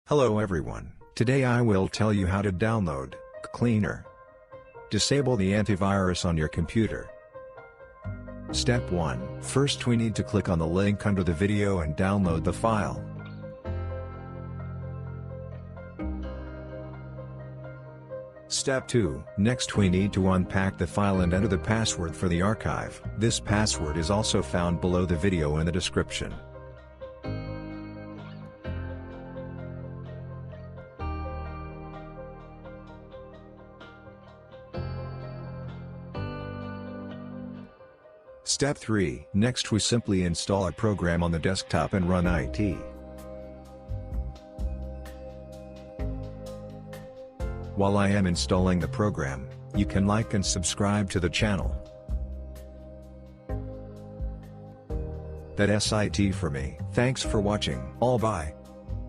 Hello everyone, today I will tell you how to download Ccleaner. Disable the antivirus on your computer. Step 1. First we need to click on the link under the video and download the file. Step 2. Next we need to unpack the file and enter the password for the archive. This password is also found below the video in the description. Step 3. Next we simply install a program on the desktop and run it. While I am installing the program, you can like and subscribe to the channel. That's it for me. Thanks for watching. All bye.